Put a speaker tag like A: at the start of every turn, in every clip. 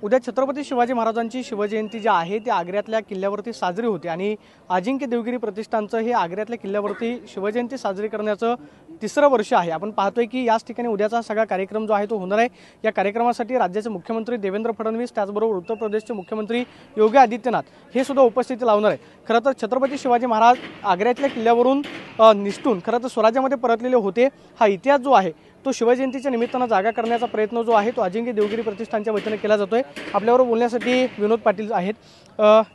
A: उद्या छत्रपती शिवाजी महाराजांची शिवजयंती जी आहे ती आग्र्यातल्या किल्ल्यावरती साजरी होते आणि अजिंक्य देवगिरी प्रतिष्ठानचं हे आग्र्यातल्या किल्ल्यावरती शिवजयंती साजरी करण्याचं तिसरं वर्ष आहे। आपण पाहतोय की याच ठिकाणी उद्याचा सगळा कार्यक्रम जो आहे तो होणार आहे। या कार्यक्रमासाठी राज्याचे मुख्यमंत्री देवेंद्र फडणवीस त्याचबरोबर उत्तर प्रदेशचे मुख्यमंत्री योगी आदित्यनाथ हे सुद्धा उपस्थिती लावणार आहे। खरं तर छत्रपती शिवाजी महाराज आग्र्यातल्या किल्ल्यावरून निसटून खरं तर स्वराज्यामध्ये परतलेले होते। हा इतिहास जो आहे तो शिवजयंतीच्या निमित्तानं जागा करण्याचा प्रयत्न जो आहे तो अजिंक्य देवगिरी प्रतिष्ठानच्या वतीने केला जातोय। आपल्यावर बोलण्यासाठी विनोद पाटील आहेत।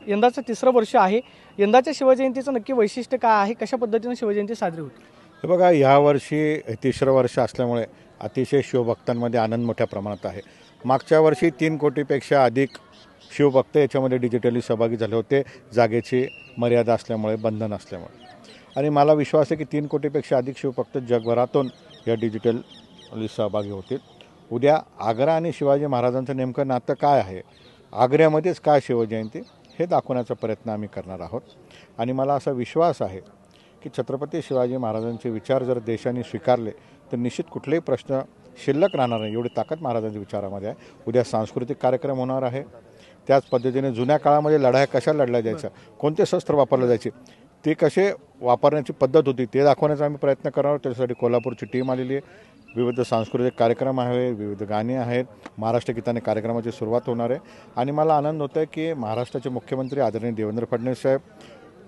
A: यंदाचं तिसरं वर्ष आहे। यंदाच्या शिवजयंतीचं नक्की वैशिष्ट्य काय आहे, कशा पद्धतीने शिवजयंती साजरी होते?
B: हे बघा, यावर्षी तिसरं वर्ष असल्यामुळे अतिशय शिवभक्तांमध्ये आनंद मोठ्या प्रमाणात आहे। मागच्या वर्षी 3 कोटीपेक्षा अधिक शिवभक्त याच्यामध्ये डिजिटली सहभागी झाले होते, जागेची मर्यादा असल्यामुळे, बंधन असल्यामुळे। आणि मला विश्वास आहे की 3 कोटीपेक्षा अधिक शिवभक्त जगभरातून या डिजिटली सहभागी होतील। उद्या आग्रा आणि शिवाजी महाराजांचं नेमकं नातं काय आहे, आग्र्यामध्येच काय शिवजयंती हे दाखवण्याचा प्रयत्न आम्ही करणार आहोत। आणि मला असा विश्वास आहे की छत्रपती शिवाजी महाराजांचे विचार जर देशाने स्वीकारले तर निश्चित कुठलेही प्रश्न शिल्लक राहणार नाही, एवढी ताकद महाराजांच्या विचारामध्ये आहे। उद्या सांस्कृतिक कार्यक्रम होणार आहे। त्याच पद्धतीने जुन्या काळामध्ये लढाया कशा लढल्या जायच्या, कोणते शस्त्र वापरले जायचे, ते कसे वापरण्याची पद्धत होती ते दाखवण्याचा आम्ही प्रयत्न करणार आहोत। त्यासाठी कोल्हापूरची टीम आलेली आहे। विविध सांस्कृतिक कार्यक्रम आहे, विविध गाणी आहेत, महाराष्ट्र गीताने कार्यक्रमाची सुरुवात होणार आहे। आणि मला आनंद होतो आहे की महाराष्ट्राचे मुख्यमंत्री आदरणीय देवेंद्र फडणवीस साहेब,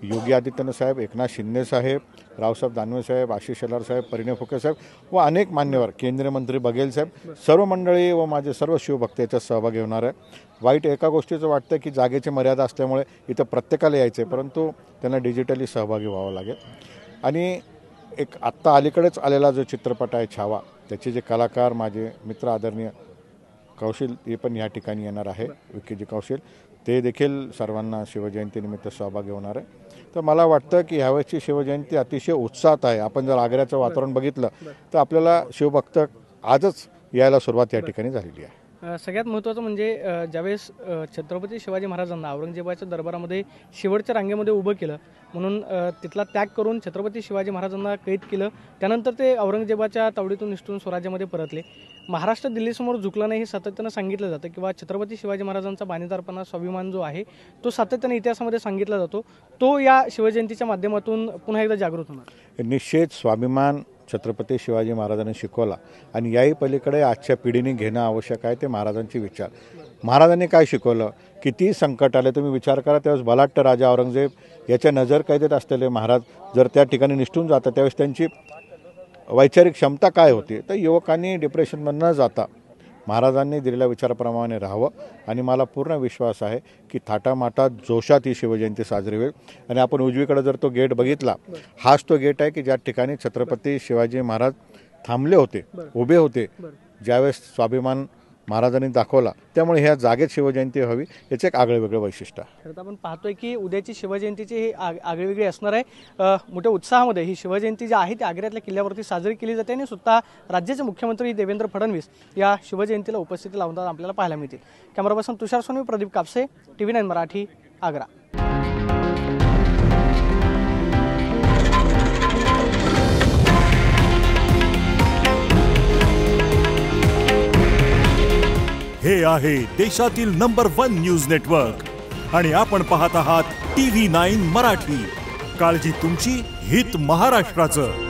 B: योगी आदित्यनाथ साहेब, एकनाथ शिंदे साहेब, रावसाहेब दानवे साहेब, आशिष शेलार साहेब, परिणय फुके साहेब व अनेक मान्यवर, केंद्रीय मंत्री बघेल साहेब, सर्व मंडळी व माझे सर्व शिवभक्त याच्यात सहभागी होणार आहे। वाईट एका गोष्टीचं वाटतं की जागेची मर्यादा असल्यामुळे इथं प्रत्येकाला यायचं आहे, परंतु त्यांना डिजिटली सहभागी व्हावं लागेल। आणि एक आत्ता अलीकडेच आलेला जो चित्रपट आहे छावा, त्याचे जे कलाकार माझे मित्र आदरणीय कौशील हे पण या ठिकाणी येणार आहे, विकीजी कौशील, ते देखील सर्वांना शिवजयंतीनिमित्त सहभागी होणार आहे। तर मला वाटतं की ह्यावेळची शिवजयंती अतिशय उत्साहात आहे। आपण जर आग्र्याचं वातावरण बघितलं तर आपल्याला शिवभक्त आजच यायला सुरुवात या ठिकाणी झालेली आहे।
A: सगळ्यात महत्त्वाचं म्हणजे ज्यावेळेस छत्रपती शिवाजी महाराजांना औरंगजेबाच्या दरबारामध्ये शेवटच्या रांगेमध्ये उभं केलं म्हणून तिथला त्याग करून छत्रपती शिवाजी महाराजांना कैद केलं, त्यानंतर ते औरंगजेबाच्या तावडीतून निसटून स्वराज्यामध्ये परतले। महाराष्ट्र दिल्लीसमोर झुकला नाही हे सातत्यानं सांगितलं जातं किंवा छत्रपती शिवाजी महाराजांचा बाणेदारपणा, स्वाभिमान जो आहे तो सातत्यानं इतिहासामध्ये सांगितला जातो, तो या शिवजयंतीच्या माध्यमातून पुन्हा एकदा जागृत होणार।
B: निश्चित स्वाभिमान छत्रपती शिवाजी महाराजांनी शिकवला आणि याही पलीकडे आजच्या पिढीने घेणं आवश्यक आहे ते महाराजांचे विचार। महाराजांनी काय शिकवलं, किती संकट आले तुम्ही विचार करा। त्यावेळेस बलाढ्य राजा औरंगजेब याच्या नजर कैदेत असलेले महाराज जर त्या ठिकाणी निष्ठून जातात त्यावेळेस त्यांची वैचारिक क्षमता काय होती। तर युवकांनी डिप्रेशनमध्ये न जाता महाराजांनी दिलेल्या विचाराप्रमाणे राहावं आणि मला पूर्ण विश्वास आहे की थाटामाटात जोशात ही शिवजयंती साजरी होईल। आणि आपण उजवीकडे जर तो गेट बघितला, हाच तो गेट आहे की ज्या ठिकाणी छत्रपती शिवाजी महाराज थांबले होते, उभे होते, ज्यावेळेस स्वाभिमान महाराजांनी दाखवला। त्यामुळे ह्या जागेत शिवजयंती व्हावी याचं एक आगळेवेगळं वैशिष्ट्य आहे।
A: खरं तर आपण पाहतोय की उद्याची शिवजयंतीची ही आगळेवेगळी असणार आहे। मोठ्या उत्साहामध्ये ही शिवजयंती जी आहे ती आग्र्यातल्या किल्ल्यावरती साजरी केली जाते आणि स्वतः राज्याचे मुख्यमंत्री देवेंद्र फडणवीस या शिवजयंतीला उपस्थिती लावतात आपल्याला पाहायला मिळतील। कॅमेरा पर्सन तुषार सोनवी, प्रदीप कापसे, TV9 मराठी, आग्रा।
C: हे आहे देशातील नंबर 1 न्यूज नेटवर्क आणि आपण पाहत आहात TV9 मराठी। काळजी तुमची, हित महाराष्ट्राचं।